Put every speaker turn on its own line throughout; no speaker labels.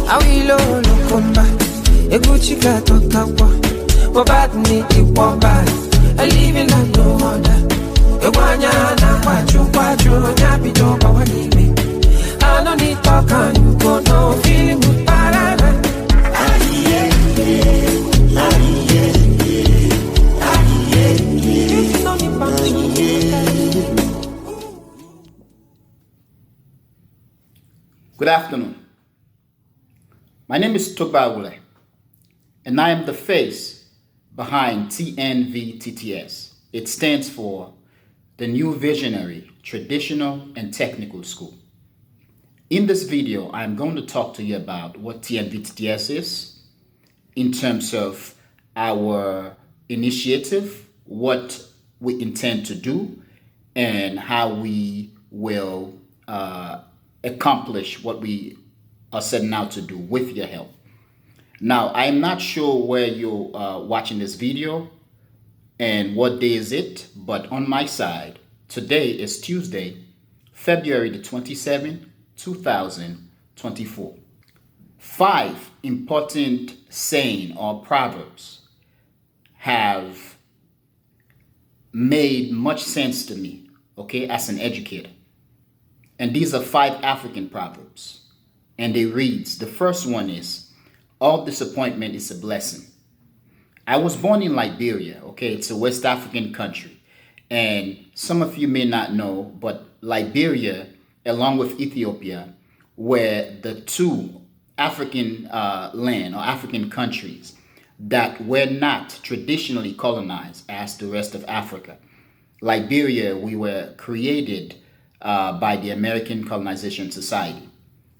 Awilo lokomba, eguchika tokawa, wabadni iwamba, a living and no order. Ewanya na kwachu, nyapi toba wanime. I don't need talk and you go no feeling good parana.
Good afternoon. My name is Tobawule, and I am the face behind TNVTTS. It stands for the New Visionary Traditional and Technical School. In this video, I'm going to talk to you about what TNVTTS is in terms of our initiative, what we intend to do, and how we will accomplish what we are setting out to do with your help. Now, I'm not sure where you're watching this video and what day is it, but on my side, today is Tuesday, February the 27th, 2024. 5 important saying or proverbs have made much sense to me, okay, as an educator. And these are 5 African proverbs. And they reads, the first one is, all disappointment is a blessing. I was born in Liberia, okay? It's a West African country. And some of you may not know, but Liberia, along with Ethiopia, were the 2 African land or African countries that were not traditionally colonized as the rest of Africa. Liberia, we were created by the American Colonization Society.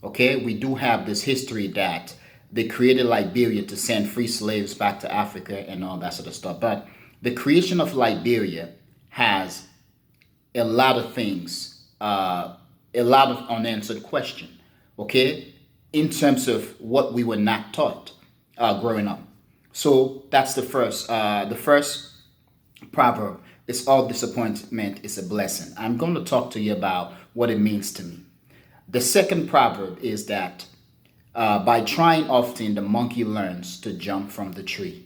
Okay, we do have this history that they created Liberia to send free slaves back to Africa and all that sort of stuff. But the creation of Liberia has a lot of things, a lot of unanswered questions, okay, in terms of what we were not taught growing up. So that's the first proverb. It's all disappointment is a blessing. I'm going to talk to you about what it means to me. The second proverb is that by trying often, the monkey learns to jump from the tree.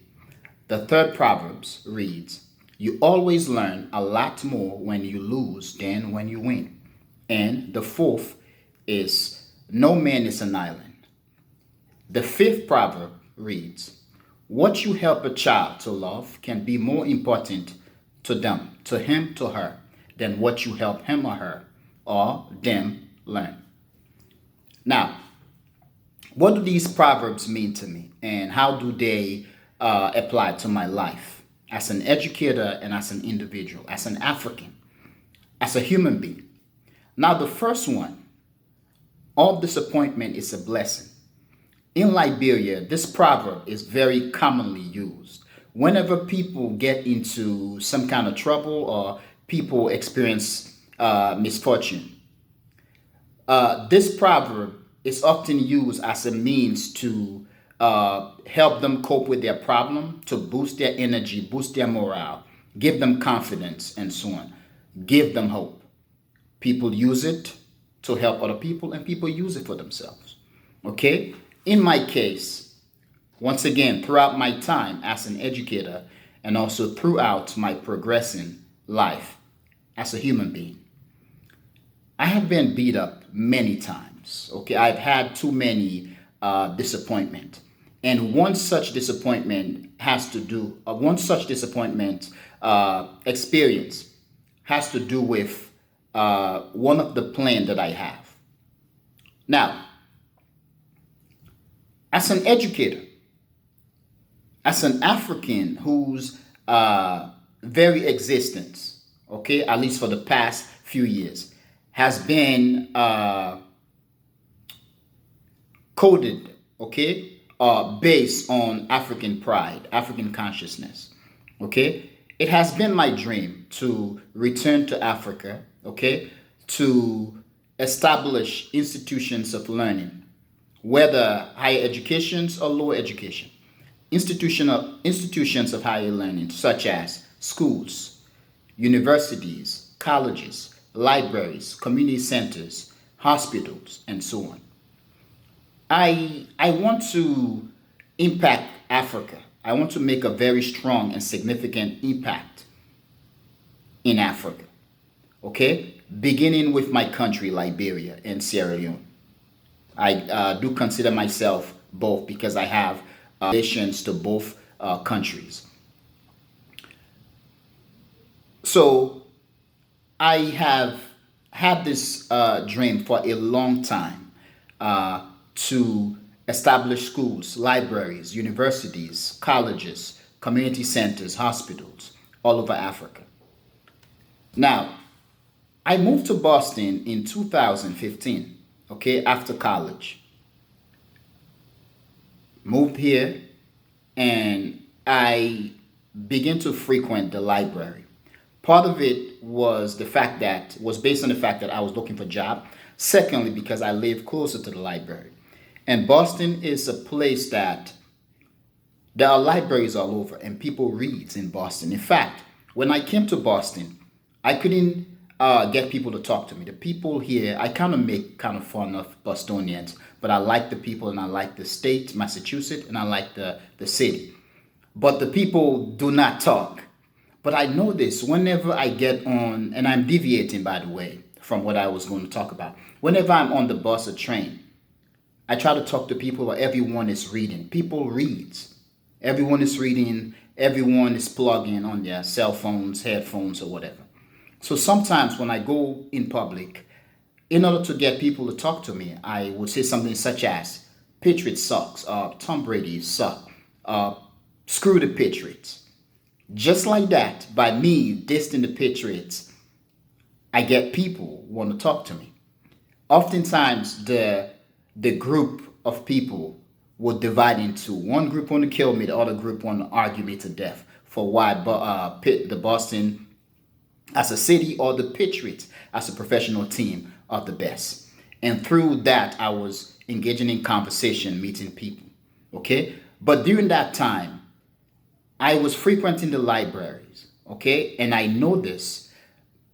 The third proverb reads, you always learn a lot more when you lose than when you win. And the fourth is, no man is an island. The fifth proverb reads, what you help a child to love can be more important to them, to him, to her, than what you help him or her or them learn. Now, what do these proverbs mean to me, and how do they apply to my life as an educator and as an individual, as an African, as a human being? Now, the first one, all disappointment is a blessing. In Liberia, this proverb is very commonly used. Whenever people get into some kind of trouble or people experience misfortune, this proverb is often used as a means to help them cope with their problem, to boost their energy, boost their morale, give them confidence, and so on. Give them hope. People use it to help other people, and people use it for themselves. Okay? In my case, once again, throughout my time as an educator and also throughout my progressing life as a human being, I have been beat up many times. Okay, I've had too many disappointment. And one such disappointment experience has to do with one of the plans that I have. Now, as an educator, as an African whose very existence, okay, at least for the past few years, has been coded, okay, based on African pride, African consciousness, okay? It has been my dream to return to Africa, okay, to establish institutions of learning, whether higher educations or lower education. Institutions of higher learning, such as schools, universities, colleges, libraries, community centers, hospitals, and so on. I want to impact Africa. I want to make a very strong and significant impact in Africa. Okay, beginning with my country, Liberia and Sierra Leone. I do consider myself both because I have relations to both countries. So I have had this dream for a long time to establish schools, libraries, universities, colleges, community centers, hospitals all over Africa. Now, I moved to Boston in 2015, okay, after college. Moved here and I began to frequent the library. Part of it was based on the fact that I was looking for a job. Secondly, because I live closer to the library. And Boston is a place that there are libraries all over and people read in Boston. In fact, when I came to Boston, I couldn't get people to talk to me. The people here, I kind of make kind of fun of Bostonians, but I like the people and I like the state, Massachusetts, and I like the city. But the people do not talk. But I know this whenever I get on, and I'm deviating, by the way, from what I was going to talk about. Whenever I'm on the bus or train, I try to talk to people where everyone is reading. People reads. Everyone is reading. Everyone is plugging on their cell phones, headphones, or whatever. So sometimes when I go in public, in order to get people to talk to me, I would say something such as, Patriots sucks, Tom Brady suck, screw the Patriots. Just like that, by me dissing the Patriots, I get people who want to talk to me. Oftentimes, the group of people will divide into one group want to kill me, the other group want to argue me to death for why the Boston as a city or the Patriots as a professional team are the best. And through that, I was engaging in conversation, meeting people. Okay, but during that time, I was frequenting the libraries. Okay, and I know this.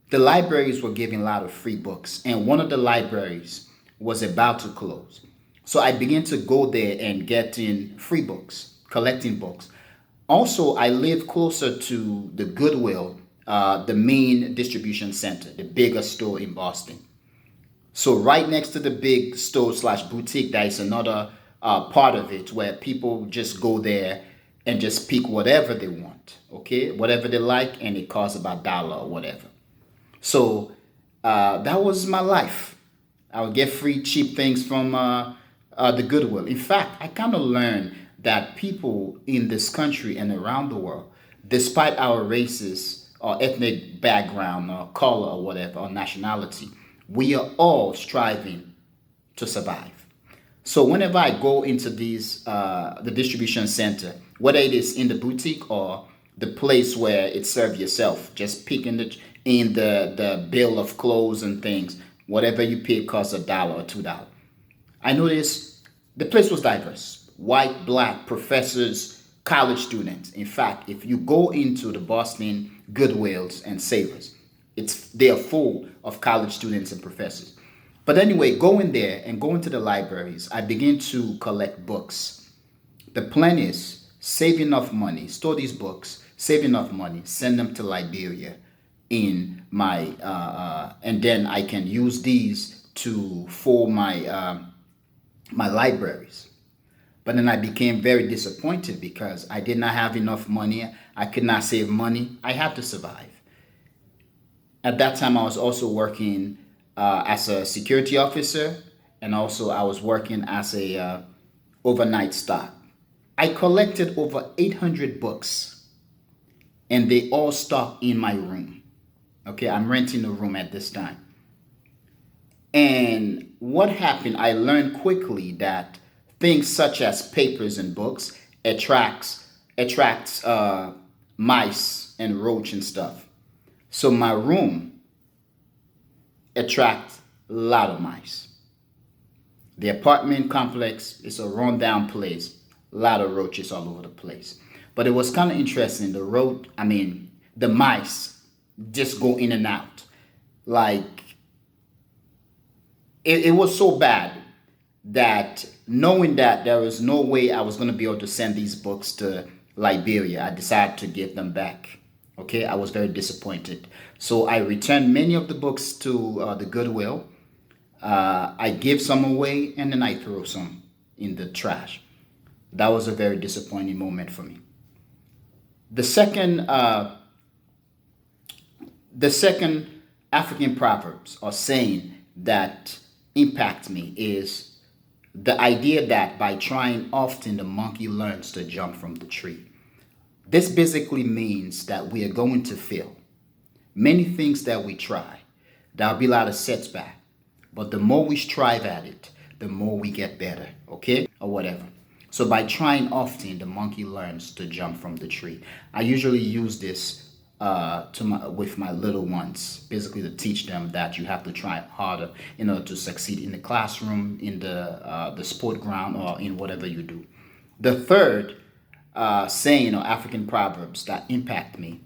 The libraries were giving a lot of free books, and one of the libraries was about to close. So I began to go there and get in free books, collecting books. Also, I live closer to the Goodwill, the main distribution center, the biggest store in Boston. So right next to the big store slash boutique, there is another part of it where people just go there and just pick whatever they want, okay, whatever they like, and it costs about a dollar or whatever. So that was my life. I would get free cheap things from the Goodwill. In fact, I kind of learned that people in this country and around the world, despite our races or ethnic background or color or whatever or nationality, we are all striving to survive. So whenever I go into the distribution center, whether it is in the boutique or the place where it serves yourself, just picking the bill of clothes and things, whatever you pay costs a dollar or $2. I noticed the place was diverse: white, black, professors, college students. In fact, if you go into the Boston Goodwills and Savers, they are full of college students and professors. But anyway, going there and going to the libraries, I began to collect books. The plan is save enough money, store these books, save enough money, send them to Liberia and then I can use these for my libraries. But then I became very disappointed because I did not have enough money. I could not save money. I had to survive. At that time, I was also working as a security officer, and also I was working as a overnight staff. I collected over 800 books, and they all stocked in my room. Okay, I'm renting a room at this time. And what happened? I learned quickly that things such as papers and books attracts mice and roach and stuff. So my room attracts a lot of mice. The apartment complex is a rundown place, a lot of roaches all over the place. But it was kind of interesting. The mice just go in and out. Like it was so bad that knowing that there was no way I was going to be able to send these books to Liberia, I decided to give them back. Okay, I was very disappointed. So I returned many of the books to the Goodwill. I gave some away and then I threw some in the trash. That was a very disappointing moment for me. The second, the second African proverbs or saying that impact me is the idea that by trying often the monkey learns to jump from the tree. This basically means that we are going to fail. Many things that we try, there'll be a lot of setback. But the more we strive at it, the more we get better, okay? Or whatever. So by trying often, the monkey learns to jump from the tree. I usually use this with my little ones, basically to teach them that you have to try harder in order to succeed in the classroom, in the sport ground, or in whatever you do. The third saying or African proverbs that impact me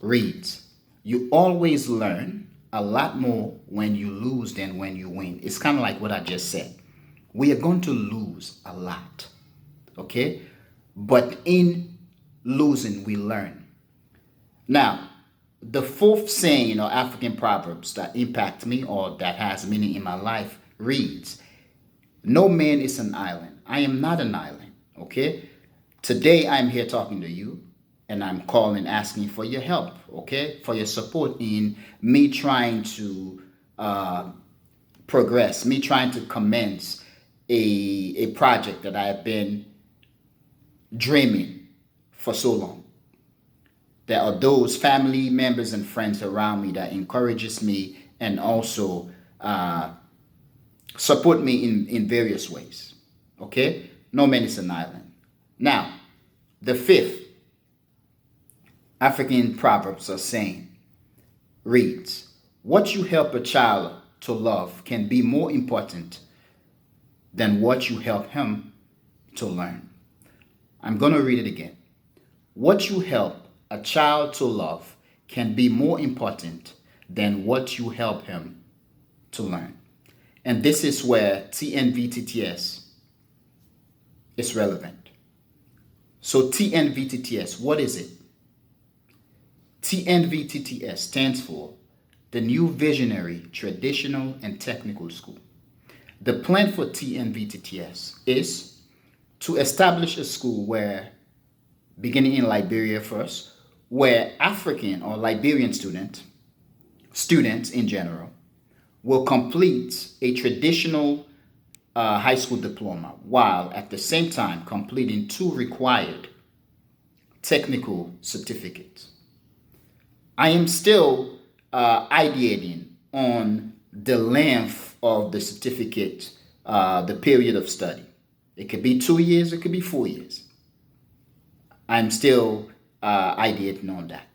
reads, "You always learn a lot more when you lose than when you win." It's kind of like what I just said. We are going to lose a lot, okay? But in losing, we learn. Now, the fourth saying or African proverbs that impact me or that has meaning in my life reads, "No man is an island. I am not an island." Okay? Today I'm here talking to you and I'm calling asking for your help, okay? For your support in me trying to progress, me trying to commence a project that I have been dreaming for so long. There are those family members and friends around me that encourages me and also support me in various ways. Okay? No man is an island. Now, the fifth African proverbs are saying reads, "What you help a child to love can be more important than what you help him to learn." I'm going to read it again. What you help a child to love can be more important than what you help him to learn. And this is where TNVTTS is relevant. So TNVTTS, what is it? TNVTTS stands for the New Visionary Traditional and Technical School. The plan for TNVTTS is to establish a school where, beginning in Liberia first, where African or Liberian students in general, will complete a traditional high school diploma while at the same time completing 2 required technical certificates. I am still ideating on the length of the certificate, the period of study. It could be 2 years, it could be 4 years. I'm still ideating on that.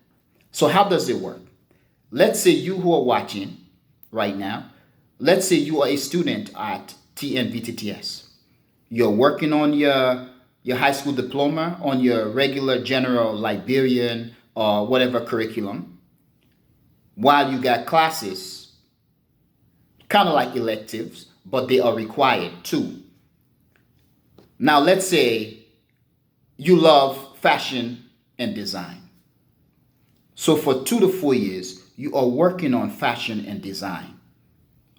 So how does it work? Let's say you who are watching right now, let's say you are a student at TNVTTS. You're working on your high school diploma, on your regular general Liberian or whatever curriculum, while you got classes, kind of like electives, but they are required too. Now let's say you love fashion and design. So for 2 to 4 years, you are working on fashion and design,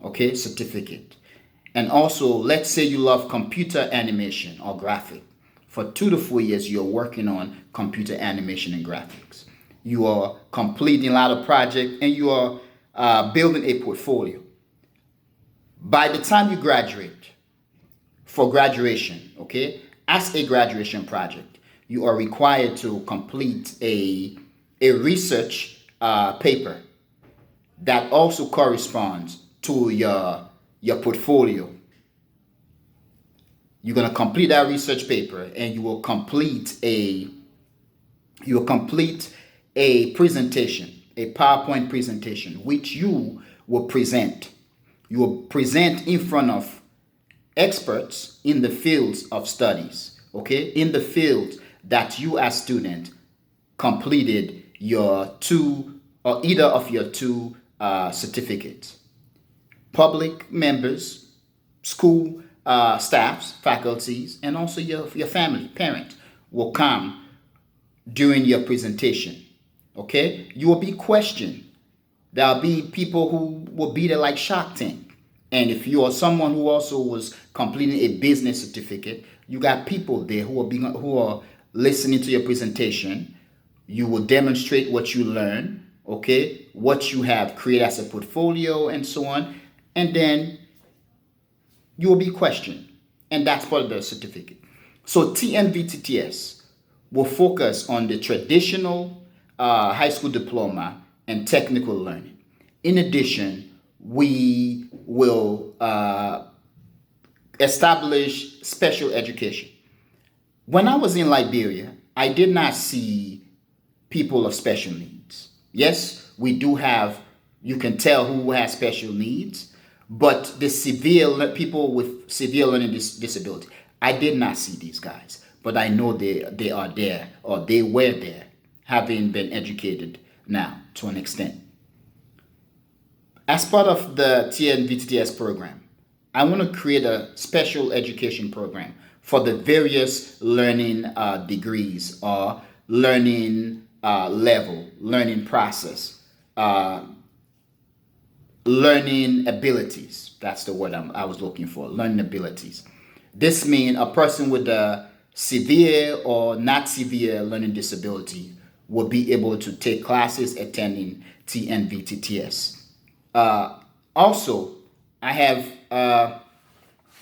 okay, certificate. And also, let's say you love computer animation or graphic. For 2 to 4 years, you're working on computer animation and graphics. You are completing a lot of projects and you are building a portfolio. By the time you graduate, for graduation, okay, as a graduation project, you are required to complete a research paper that also corresponds to your portfolio. You're going to complete that research paper and you will complete a presentation, a PowerPoint presentation, which you will present. You will present in front of experts in the fields of studies, okay? In the fields that you as student completed your 2 or either of your 2 certificates. Public members, school staffs, faculties, and also your family, parent will come during your presentation. Okay? You will be questioned. There'll be people who will be there like Shark Tank. And if you are someone who also was completing a business certificate, you got people there who are listening to your presentation. You will demonstrate what you learn, okay, what you have created as a portfolio and so on, and then you will be questioned, and that's part of the certificate. So TNVTTS will focus on the traditional high school diploma and technical learning. In addition, we will establish special education. When I was in Liberia, I did not see people of special needs. Yes, we do have, you can tell who has special needs, but the people with severe learning disability, I did not see these guys, but I know they are there, or they were there, having been educated now to an extent. As part of the TNVTTS program, I want to create a special education program for the various learning degrees or learning level, learning process, learning abilities. That's the word I was looking for, learning abilities. This means a person with a severe or not severe learning disability will be able to take classes attending TNVTTS. Also, I have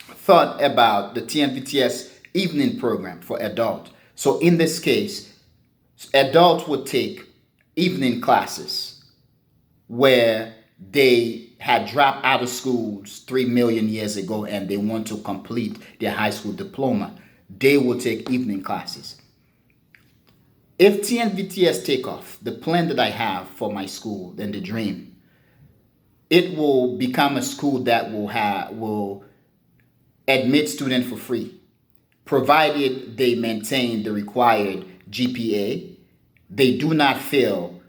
thought about the TNVTS evening program for adult. So in this case, adults would take evening classes where they had dropped out of schools 3 million years ago and they want to complete their high school diploma. They will take evening classes. If TNVTS take off, the plan that I have for my school and the dream, it will become a school that will admit students for free, provided they maintain the required GPA, they do not fail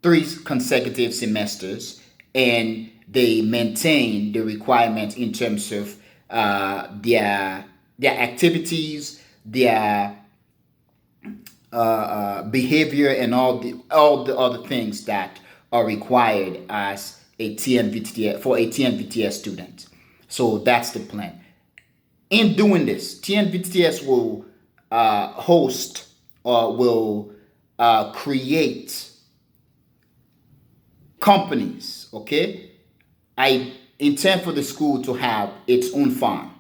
3 consecutive semesters, and they maintain the requirements in terms of their activities, their behavior, and all the other things that are required as a TNVTS student. So that's the plan. In doing this, TNVTS will host or will create companies. Okay, I intend for the school to have its own farm.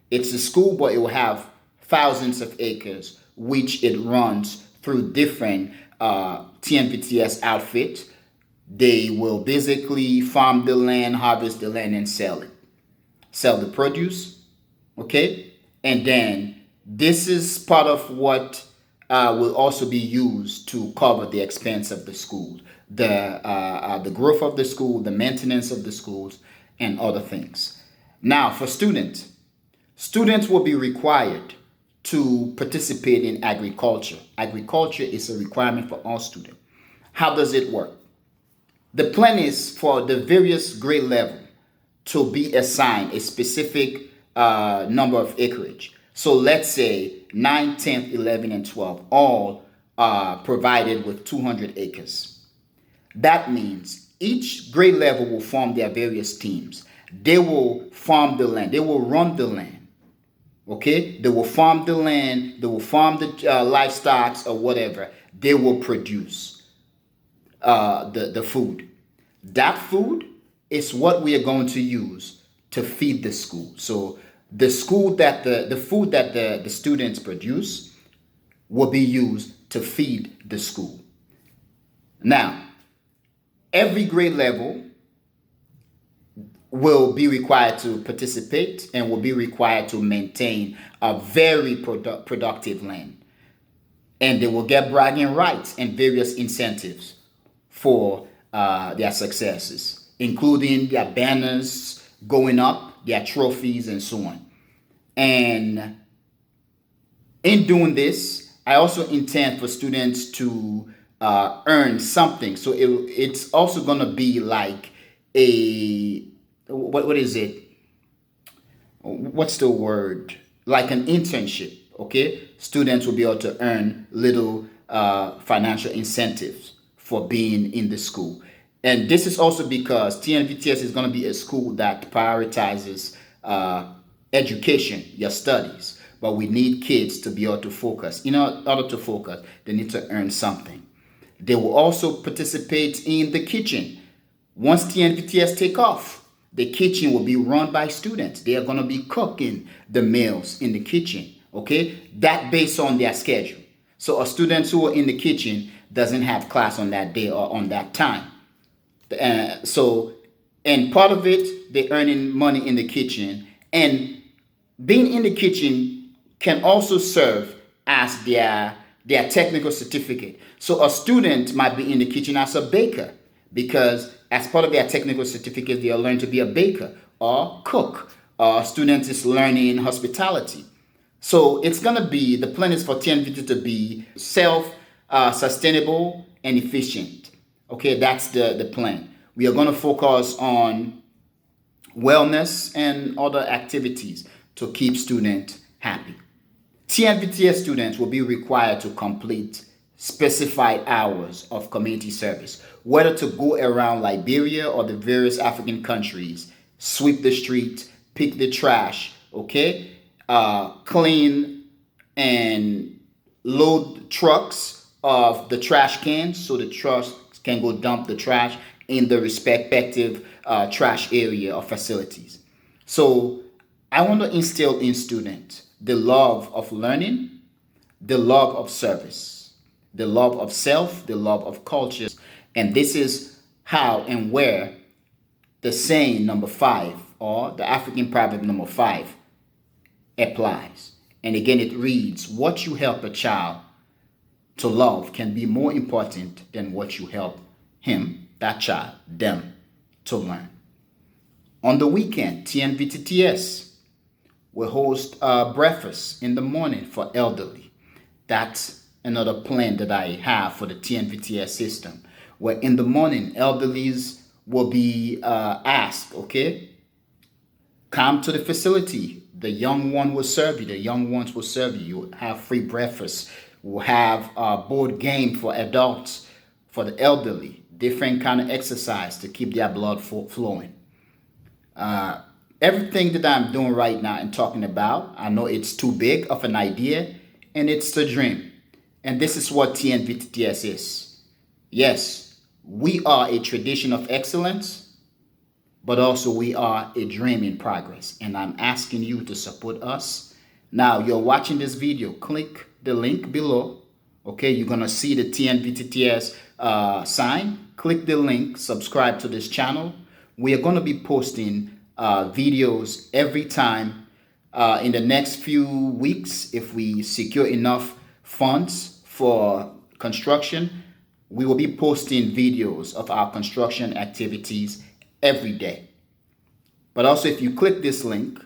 It's a school, but it will have thousands of acres, which it runs through different TNVTS outfits. They will basically farm the land, harvest the land, and sell it. Sell the produce, okay? And then this is part of what will also be used to cover the expense of the school, the growth of the school, the maintenance of the schools, and other things. Now, for students will be required to participate in agriculture. Agriculture is a requirement for all students. How does it work? The plan is for the various grade level to be assigned a specific number of acreage. So let's say 9, 10, 11, and 12 all are provided with 200 acres. That means each grade level will form their various teams. They will farm the land. They will run the land. Okay? They will farm the land. They will farm the livestock or whatever. They will produce the food. That food is what we are going to use to feed the school. So the school that the food that the students produce will be used to feed the school. Now, every grade level will be required to participate and will be required to maintain a very productive land. And they will get bragging rights and various incentives for their successes, including their banners going up, their trophies, and so on. And in doing this, I also intend for students to earn something. So it's also going to be like a, what is it? what's the word? Like an internship, okay? Students will be able to earn little financial incentives for being in the school. And this is also because TNVTS is going to be a school that prioritizes education, your studies. But we need kids to be able to focus. In order to focus, they need to earn something. They will also participate in the kitchen. Once TNVTS take off, the kitchen will be run by students. They are going to be cooking the meals in the kitchen, okay? That based on their schedule. So a student who are in the kitchen doesn't have class on that day or on that time. And part of it, they're earning money in the kitchen. And being in the kitchen can also serve as their technical certificate. So a student might be in the kitchen as a baker because as part of their technical certificate, they'll learn to be a baker or cook. A student is learning hospitality. So it's going to be, the plan is for TNVT to be self-sustainable and efficient. Okay, that's the plan. We are going to focus on wellness and other activities to keep students happy. TNVTS students will be required to complete specified hours of community service, whether to go around Liberia or the various African countries, sweep the street, pick the trash, okay, clean and load trucks of the trash cans so the trucks can go dump the trash in the respective trash area or facilities. So I want to instill in students the love of learning, the love of service, the love of self, the love of culture. And this is how and where the saying number 5 or the African proverb number 5 applies. And again, it reads, what you help a child to love can be more important than what you help him, that child, them, to learn. On the weekend, TNVTTS will host breakfast in the morning for elderly. That's another plan that I have for the TNVTS system, where in the morning, elderlies will be asked, okay, come to the facility. The young one will serve you. The young ones will serve you. You'll have free breakfast. We'll have a board game for adults, for the elderly, different kind of exercise to keep their blood flowing. Everything that I'm doing right now and talking about, I know it's too big of an idea, and it's the dream. And this is what TNVTTS is. Yes, we are a tradition of excellence, but also we are a dream in progress. And I'm asking you to support us. Now, you're watching this video. Click the link below. Okay, you're going to see the TNVTTS sign. Click the link. Subscribe to this channel. We are going to be posting videos every time in the next few weeks. If we secure enough funds for construction, we will be posting videos of our construction activities every day. But also, if you click this link,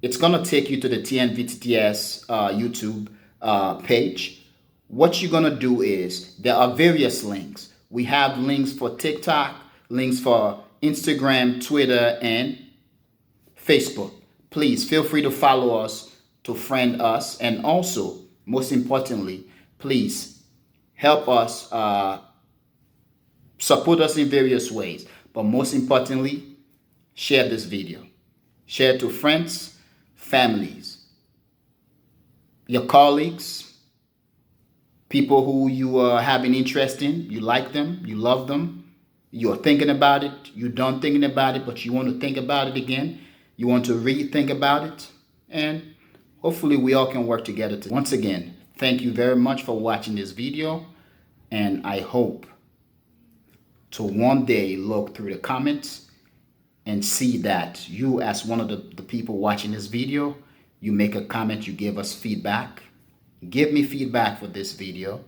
it's going to take you to the TNVTTS YouTube page. What you're going to do is, there are various links. We have links for TikTok, links for Instagram, Twitter, and Facebook. Please feel free to follow us, to friend us, and also, most importantly, please help us support us in various ways. But most importantly, share this video. Share it to friends, families, your colleagues, people who you are having interest in. You like them, you love them, you're thinking about it, you're done thinking about it, but you want to think about it again. You want to rethink about it, and hopefully we all can work together. Once again, thank you very much for watching this video, and I hope to one day look through the comments and see that you, as one of the people watching this video, you make a comment, you give us feedback. Give me feedback for this video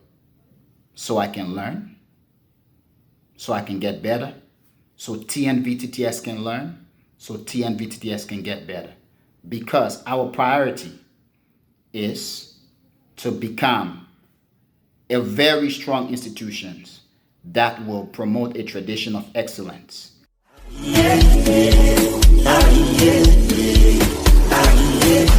so I can learn, so I can get better, so TNVTTS can learn, so TNVTTS can get better. Because our priority is to become a very strong institution that will promote a tradition of excellence.
yeah.